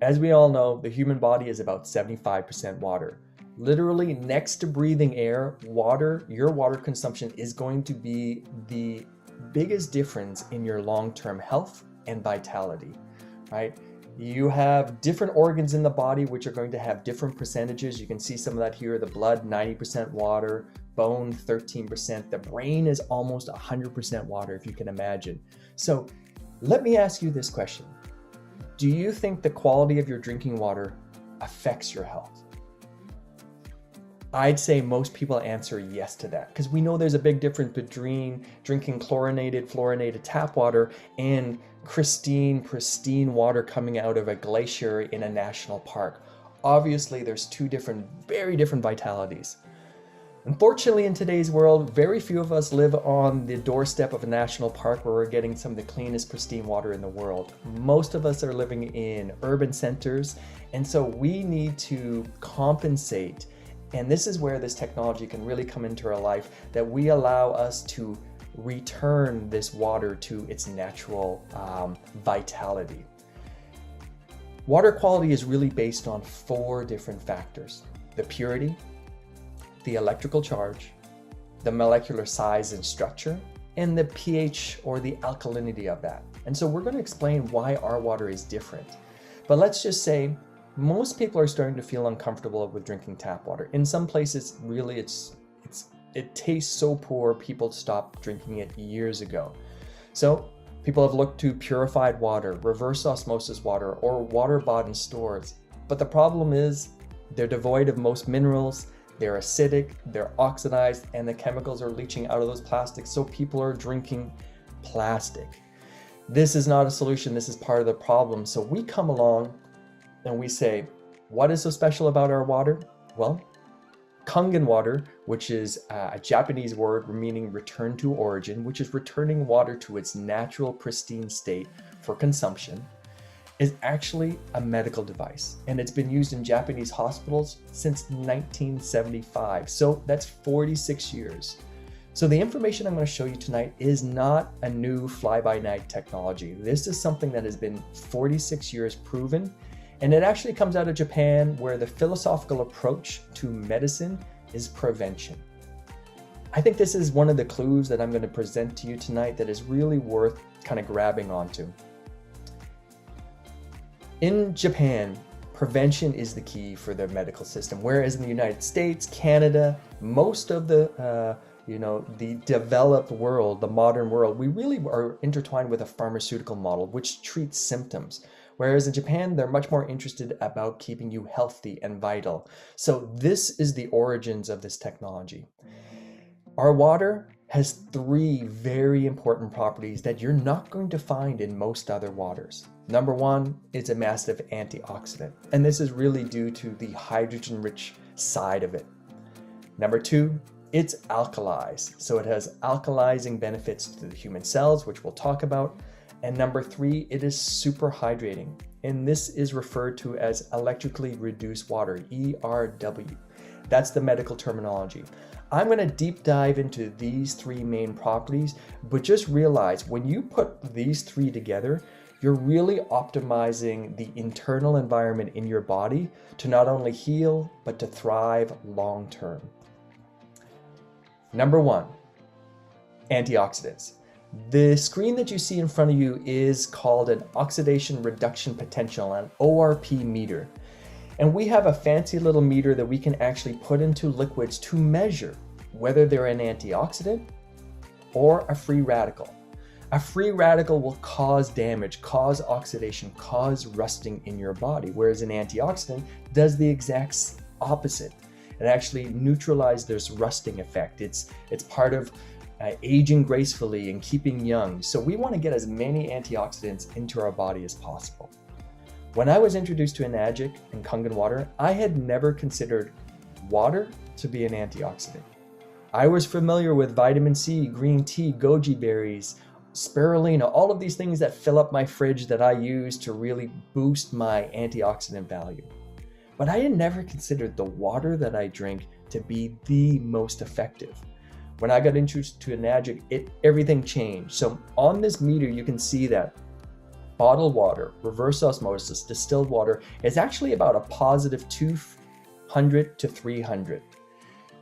As we all know, the human body is about 75% water. Literally next to breathing air, water, your water consumption is going to be the biggest difference in your long-term health and vitality, right? You have different organs in the body which are going to have different percentages. You can see some of that here. The blood, 90% water, bone, 13%. The brain is almost 100% water, if you can imagine. So let me ask you this question. Do you think the quality of your drinking water affects your health? I'd say most people answer yes to that, because we know there's a big difference between drinking chlorinated, fluorinated tap water and pristine water coming out of a glacier in a national park. Obviously, there's two very different vitalities. Unfortunately, in today's world, very few of us live on the doorstep of a national park where we're getting some of the cleanest, pristine water in the world. Most of us are living in urban centers, and so we need to compensate. And this is where this technology can really come into our life, that we allow us to return this water to its natural vitality. Water quality is really based on 4 different factors: the purity, the electrical charge, the molecular size and structure, and the pH or the alkalinity of that. And so we're going to explain why our water is different. But let's just say most people are starting to feel uncomfortable with drinking tap water. In some places, really, it tastes so poor, people stopped drinking it years ago. So people have looked to purified water, reverse osmosis water, or water bought in stores. But the problem is they're devoid of most minerals, they're acidic, they're oxidized, and the chemicals are leaching out of those plastics, so people are drinking plastic. This is not a solution, this is part of the problem. So we come along and we say, what is so special about our water? Well, kangen water, which is a Japanese word meaning return to origin, which is returning water to its natural pristine state for consumption, is actually a medical device. And it's been used in Japanese hospitals since 1975. So that's 46 years. So the information I'm going to show you tonight is not a new fly-by-night technology. This is something that has been 46 years proven. And it actually comes out of Japan, where the philosophical approach to medicine is prevention. I think this is one of the clues that I'm going to present to you tonight that is really worth kind of grabbing onto. In Japan, prevention is the key for the medical system, whereas in the United States, Canada, most of the developed world, the modern world, we really are intertwined with a pharmaceutical model which treats symptoms. Whereas in Japan, they're much more interested about keeping you healthy and vital. So this is the origins of this technology. Our water has 3 very important properties that you're not going to find in most other waters. Number 1, it's a massive antioxidant, and this is really due to the hydrogen-rich side of it. Number 2, it's alkalized, so it has alkalizing benefits to the human cells, which we'll talk about. And number 3, it is super hydrating, and this is referred to as electrically reduced water, ERW. That's the medical terminology. I'm going to deep dive into these 3 main properties, but just realize when you put these 3 together, you're really optimizing the internal environment in your body to not only heal, but to thrive long term. Number 1, antioxidants. The screen that you see in front of you is called an oxidation reduction potential, an ORP meter. And we have a fancy little meter that we can actually put into liquids to measure whether they're an antioxidant or a free radical. A free radical will cause damage, cause oxidation, cause rusting in your body, whereas an antioxidant does the exact opposite. It actually neutralizes this rusting effect. It's part of aging gracefully and keeping young. So we want to get as many antioxidants into our body as possible. When I was introduced to Enagic and kangen water, I had never considered water to be an antioxidant. I was familiar with vitamin C, green tea, goji berries, spirulina, all of these things that fill up my fridge that I use to really boost my antioxidant value. But I had never considered the water that I drink to be the most effective. When I got introduced to Enagic, everything changed. So on this meter, you can see that Bottled water, reverse osmosis, distilled water is actually about a positive 200 to 300.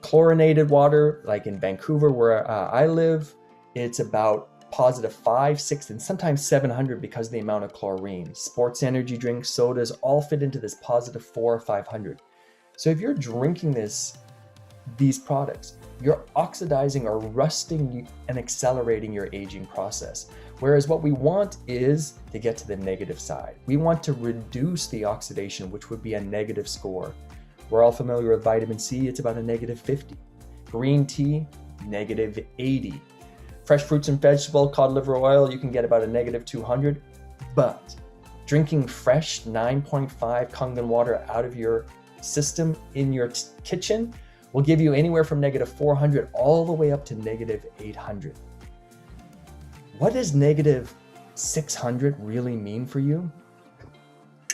Chlorinated water, like in Vancouver where I live, it's about positive 5, 6, and sometimes 700 because of the amount of chlorine. Sports energy drinks, sodas all fit into this positive 4 or 500. So if you're drinking these products, you're oxidizing or rusting and accelerating your aging process. Whereas what we want is to get to the negative side. We want to reduce the oxidation, which would be a negative score. We're all familiar with vitamin C, it's about a negative 50. Green tea, negative 80. Fresh fruits and vegetables, cod liver oil, you can get about a negative 200. But drinking fresh 9.5 kangen water out of your system in your kitchen will give you anywhere from negative 400 all the way up to negative 800. What does negative 600 really mean for you?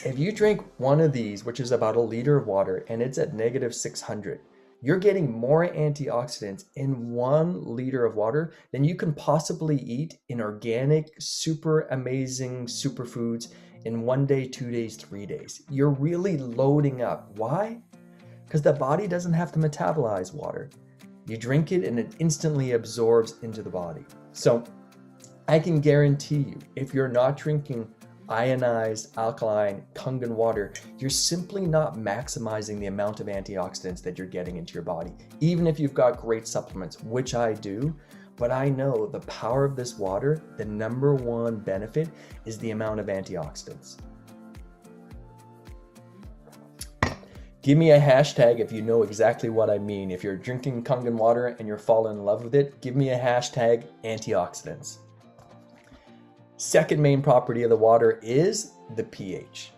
If you drink one of these, which is about a liter of water, and it's at negative 600, you're getting more antioxidants in 1 liter of water than you can possibly eat in organic, super amazing superfoods in 1 day, 2 days, 3 days. You're really loading up. Why? Because the body doesn't have to metabolize water. You drink it and it instantly absorbs into the body. So I can guarantee you, if you're not drinking ionized, alkaline, kangen water, you're simply not maximizing the amount of antioxidants that you're getting into your body. Even if you've got great supplements, which I do, but I know the power of this water, the number one benefit is the amount of antioxidants. Give me a hashtag if you know exactly what I mean. If you're drinking kangen water and you're falling in love with it, give me a hashtag antioxidants. Second main property of the water is the pH.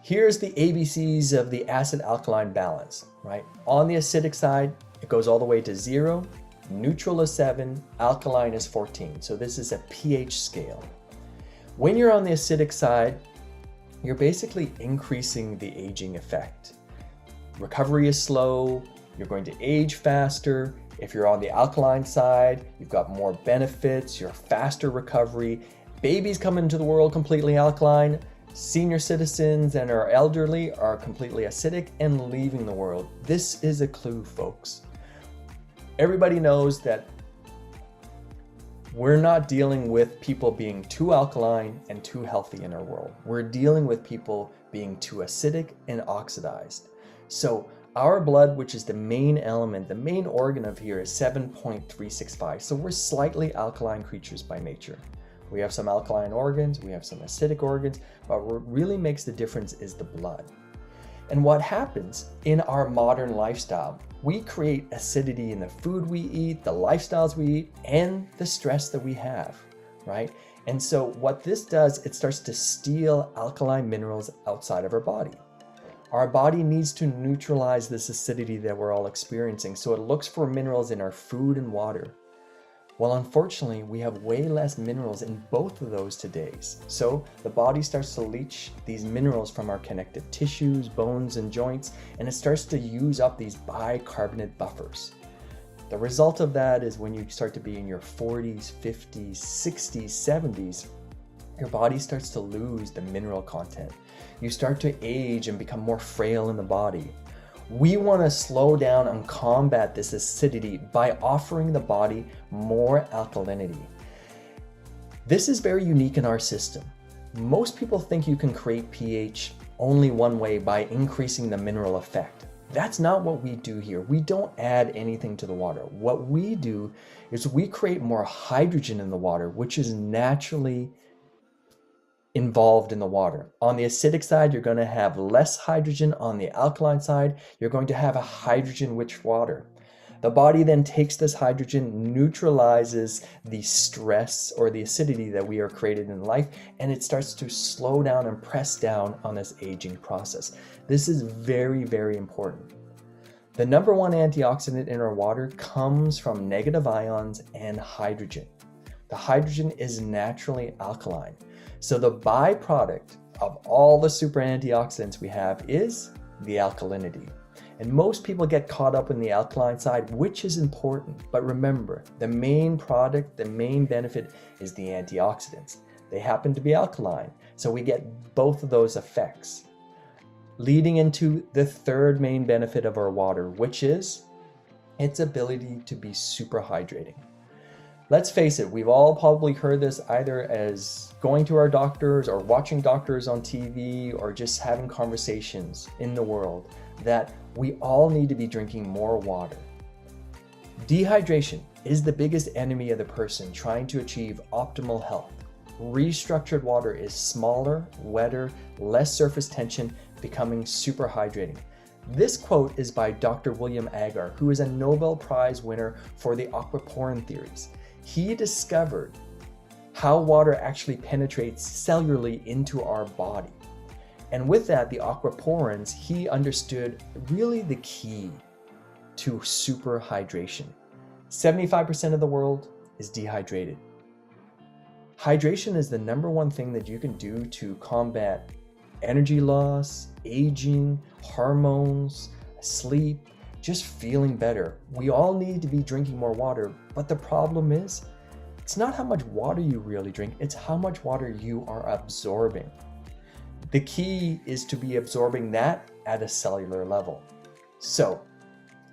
Here's the ABCs of the acid-alkaline balance, right? On the acidic side, it goes all the way to 0, neutral is 7, alkaline is 14. So this is a pH scale. When you're on the acidic side, you're basically increasing the aging effect. Recovery is slow, you're going to age faster. If you're on the alkaline side, you've got more benefits, you're faster recovery. Babies come into the world completely alkaline. Senior citizens and our elderly are completely acidic and leaving the world. This is a clue, folks. Everybody knows that we're not dealing with people being too alkaline and too healthy in our world. We're dealing with people being too acidic and oxidized. So our blood, which is the main element, the main organ of here is 7.365. So we're slightly alkaline creatures by nature. We have some alkaline organs, we have some acidic organs, but what really makes the difference is the blood. And what happens in our modern lifestyle, we create acidity in the food we eat, the lifestyles we eat, and the stress that we have, right? And so what this does, it starts to steal alkaline minerals outside of our body. Our body needs to neutralize this acidity that we're all experiencing, so it looks for minerals in our food and water. Well, unfortunately, we have way less minerals in both of those today. So the body starts to leach these minerals from our connective tissues, bones, and joints, and it starts to use up these bicarbonate buffers. The result of that is when you start to be in your 40s, 50s, 60s, 70s, your body starts to lose the mineral content. You start to age and become more frail in the body. We want to slow down and combat this acidity by offering the body more alkalinity. This is very unique in our system. Most people think you can create pH only one way, by increasing the mineral effect. That's not what we do here. We don't add anything to the water. What we do is we create more hydrogen in the water, which is naturally involved in the water. On the acidic side, you're going to have less hydrogen. On the alkaline side, you're going to have a hydrogen-rich water. The body then takes this hydrogen, neutralizes the stress or the acidity that we are created in life, and it starts to slow down and press down on this aging process. This is very, very important. The number one antioxidant in our water comes from negative ions and hydrogen. The hydrogen is naturally alkaline. So the byproduct of all the super antioxidants we have is the alkalinity. And most people get caught up in the alkaline side, which is important. But remember, the main product, the main benefit is the antioxidants. They happen to be alkaline. So we get both of those effects, leading into the third main benefit of our water, which is its ability to be super hydrating. Let's face it, we've all probably heard this either as going to our doctors or watching doctors on TV or just having conversations in the world that we all need to be drinking more water. Dehydration is the biggest enemy of the person trying to achieve optimal health. Restructured water is smaller, wetter, less surface tension, becoming super hydrating. This quote is by Dr. William Agar, who is a Nobel Prize winner for the aquaporin theories. He discovered how water actually penetrates cellularly into our body. And with that, the aquaporins, he understood really the key to super hydration. 75% of the world is dehydrated. Hydration is the number one thing that you can do to combat energy loss, aging, hormones, sleep, just feeling better. We all need to be drinking more water, but the problem is, it's not how much water you really drink, it's how much water you are absorbing. The key is to be absorbing that at a cellular level. So,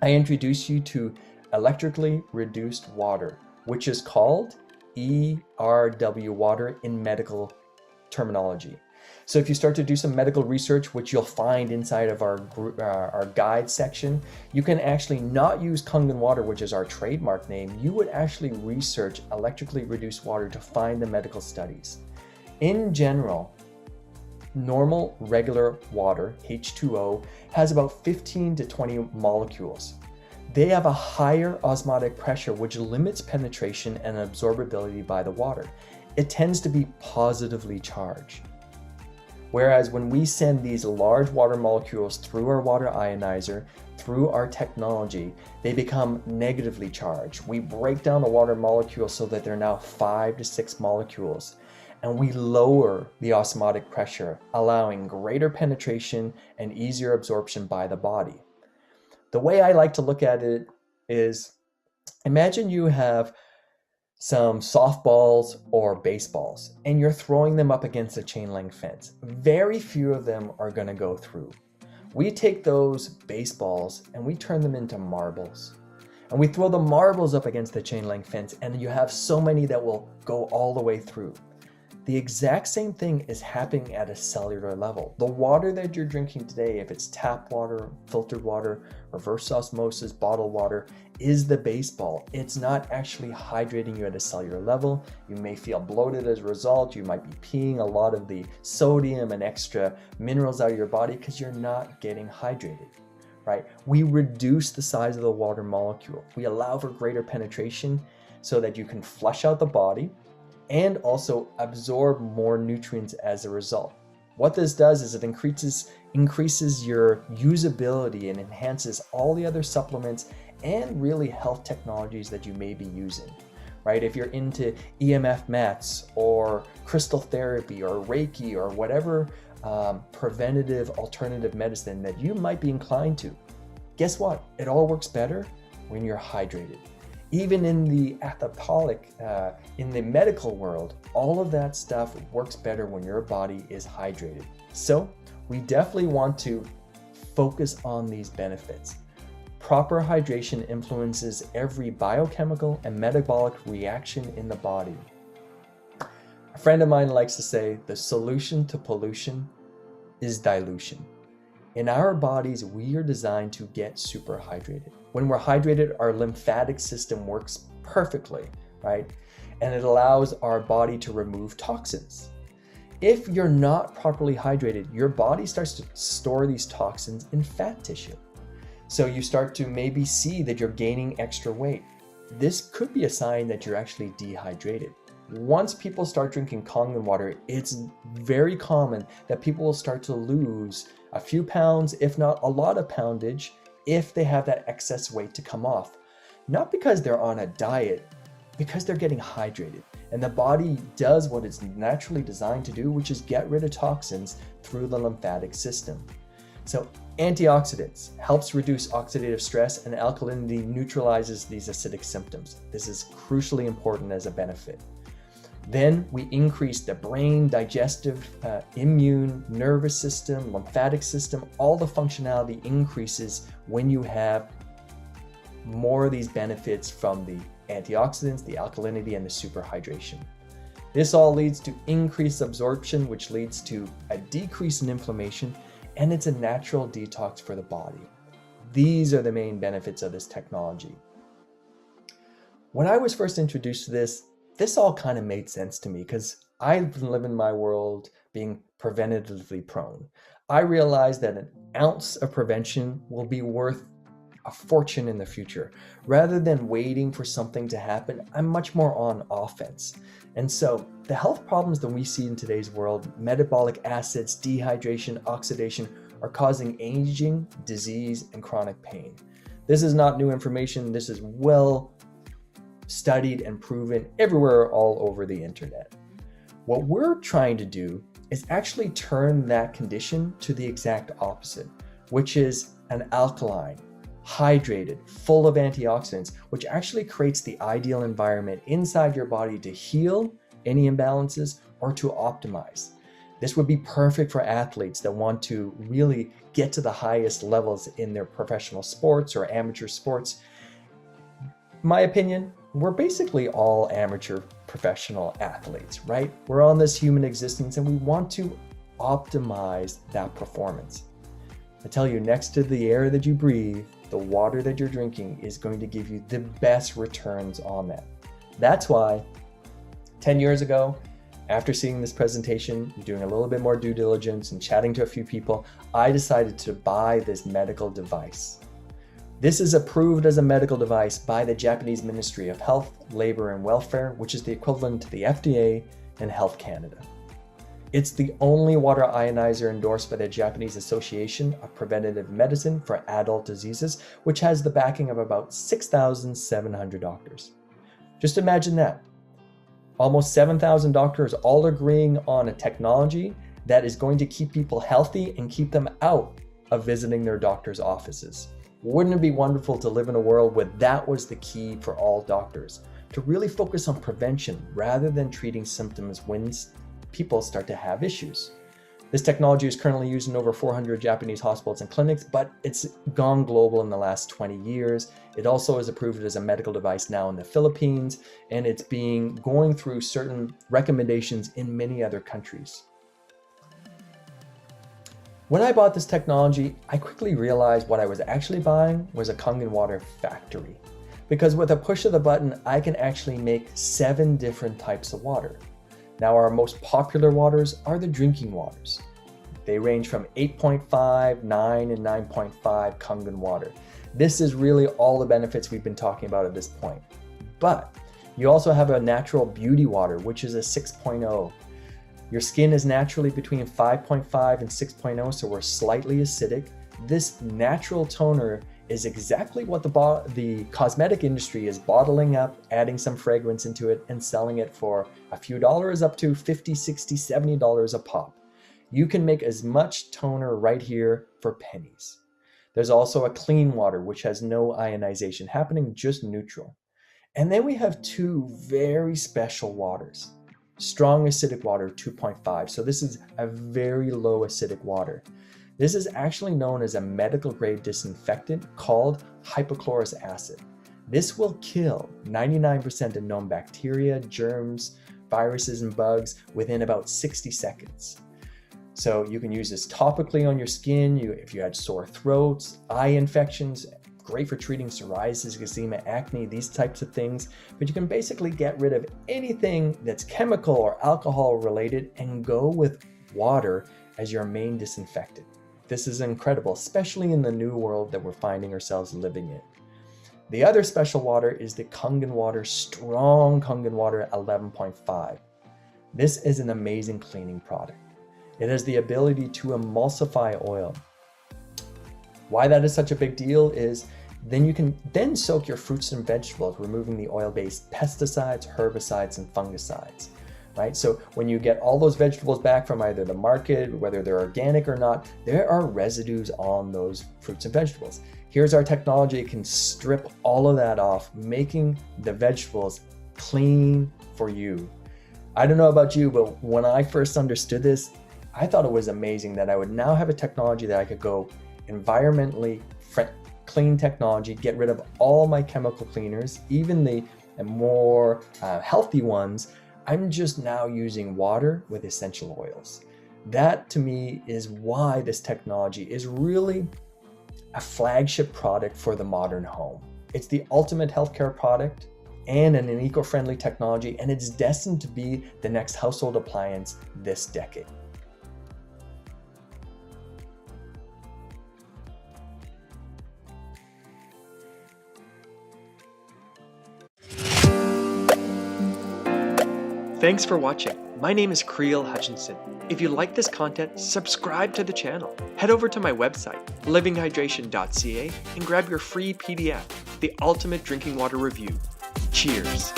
I introduce you to electrically reduced water, which is called ERW water in medical terminology. So if you start to do some medical research, which you'll find inside of our guide section, you can actually not use kangen water, which is our trademark name. You would actually research electrically reduced water to find the medical studies. In general, normal regular water, H2O, has about 15 to 20 molecules. They have a higher osmotic pressure, which limits penetration and absorbability by the water. It tends to be positively charged. Whereas when we send these large water molecules through our water ionizer, through our technology, they become negatively charged. We break down the water molecules so that they're now 5 to 6 molecules, and we lower the osmotic pressure, allowing greater penetration and easier absorption by the body. The way I like to look at it is, imagine you have some softballs or baseballs, and you're throwing them up against a chain link fence. Very few of them are going to go through. We take those baseballs and we turn them into marbles. And we throw the marbles up against the chain link fence, and you have so many that will go all the way through. The exact same thing is happening at a cellular level. The water that you're drinking today, if it's tap water, filtered water, reverse osmosis, bottled water, is the baseball. It's not actually hydrating you at a cellular level. You may feel bloated as a result. You might be peeing a lot of the sodium and extra minerals out of your body because you're not getting hydrated, right? We reduce the size of the water molecule. We allow for greater penetration so that you can flush out the body and also absorb more nutrients as a result. What this does is it increases your usability and enhances all the other supplements and really health technologies that you may be using, right? If you're into EMF mats or crystal therapy or Reiki or whatever preventative alternative medicine that you might be inclined to, guess what? It all works better when you're hydrated. Even in the in the medical world, all of that stuff works better when your body is hydrated. So we definitely want to focus on these benefits. Proper hydration influences every biochemical and metabolic reaction in the body. A friend of mine likes to say, the solution to pollution is dilution. In our bodies, we are designed to get super hydrated. When we're hydrated, our lymphatic system works perfectly, right? And it allows our body to remove toxins. If you're not properly hydrated, your body starts to store these toxins in fat tissue. So you start to maybe see that you're gaining extra weight. This could be a sign that you're actually dehydrated. Once people start drinking kangen water, it's very common that people will start to lose a few pounds, if not a lot of poundage, if they have that excess weight to come off. Not because they're on a diet, because they're getting hydrated. And the body does what it's naturally designed to do, which is get rid of toxins through the lymphatic system. So antioxidants helps reduce oxidative stress, and alkalinity neutralizes these acidic symptoms. This is crucially important as a benefit. Then we increase the brain, digestive, immune, nervous system, lymphatic system. All the functionality increases when you have more of these benefits from the antioxidants, the alkalinity, and the superhydration. This all leads to increased absorption, which leads to a decrease in inflammation, and it's a natural detox for the body. These are the main benefits of this technology. When I was first introduced to this all kind of made sense to me because I've been living my world being preventatively prone. I realized that an ounce of prevention will be worth a fortune in the future. Rather than waiting for something to happen, I'm much more on offense. And so the health problems that we see in today's world, metabolic acids, dehydration, oxidation, are causing aging, disease, and chronic pain. This is not new information. This is well studied and proven everywhere all over the internet. What we're trying to do is actually turn that condition to the exact opposite, which is an alkaline, hydrated, full of antioxidants, which actually creates the ideal environment inside your body to heal any imbalances or to optimize. This would be perfect for athletes that want to really get to the highest levels in their professional sports or amateur sports. My opinion, we're basically all amateur professional athletes, right? We're on this human existence and we want to optimize that performance. I tell you, next to the air that you breathe, the water that you're drinking is going to give you the best returns on that. That's why 10 years ago, after seeing this presentation, doing a little bit more due diligence and chatting to a few people, I decided to buy this medical device. This is approved as a medical device by the Japanese Ministry of Health, Labor and Welfare, which is the equivalent to the FDA and Health Canada. It's the only water ionizer endorsed by the Japanese Association of Preventative Medicine for Adult Diseases, which has the backing of about 6,700 doctors. Just imagine that. Almost 7,000 doctors all agreeing on a technology that is going to keep people healthy and keep them out of visiting their doctor's offices. Wouldn't it be wonderful to live in a world where that was the key for all doctors, to really focus on prevention rather than treating symptoms when people start to have issues? This technology is currently used in over 400 Japanese hospitals and clinics, but it's gone global in the last 20 years. It also is approved as a medical device now in the Philippines, and it's going through certain recommendations in many other countries. When I bought this technology, I quickly realized what I was actually buying was a kangen water factory. Because with a push of the button, I can actually make 7 different types of water. Now, our most popular waters are the drinking waters. They range from 8.5, 9, and 9.5 kangen water. This is really all the benefits we've been talking about at this point. But you also have a natural beauty water, which is a 6.0. Your skin is naturally between 5.5 and 6.0, so we're slightly acidic. This natural toner is exactly what the cosmetic industry is bottling up, adding some fragrance into it, and selling it for a few dollars up to $50, $60, $70 a pop. You can make as much toner right here for pennies. There's also a clean water, which has no ionization happening, just neutral. And then we have 2 very special waters. Strong acidic water, 2.5. So this is a very low acidic water. This is actually known as a medical grade disinfectant called hypochlorous acid. This will kill 99% of known bacteria, germs, viruses, and bugs within about 60 seconds. So you can use this topically on your skin if you had sore throats, eye infections, great for treating psoriasis, eczema, acne, these types of things. But you can basically get rid of anything that's chemical or alcohol related and go with water as your main disinfectant. This is incredible, especially in the new world that we're finding ourselves living in. The other special water is the kangen water, strong kangen water 11.5. This is an amazing cleaning product. It has the ability to emulsify oil. Why that is such a big deal is then you can then soak your fruits and vegetables, removing the oil-based pesticides, herbicides, and fungicides. Right? So when you get all those vegetables back from either the market, whether they're organic or not, there are residues on those fruits and vegetables. Here's our technology. It can strip all of that off, making the vegetables clean for you. I don't know about you, but when I first understood this, I thought it was amazing that I would now have a technology that I could go environmentally clean technology, get rid of all my chemical cleaners, even the more healthy ones. I'm just now using water with essential oils. That to me is why this technology is really a flagship product for the modern home. It's the ultimate healthcare product and an eco-friendly technology, and it's destined to be the next household appliance this decade. Thanks for watching. My name is Creel Hutchinson. If you like this content, subscribe to the channel. Head over to my website, livinghydration.ca, and grab your free PDF, The Ultimate Drinking Water Review. Cheers.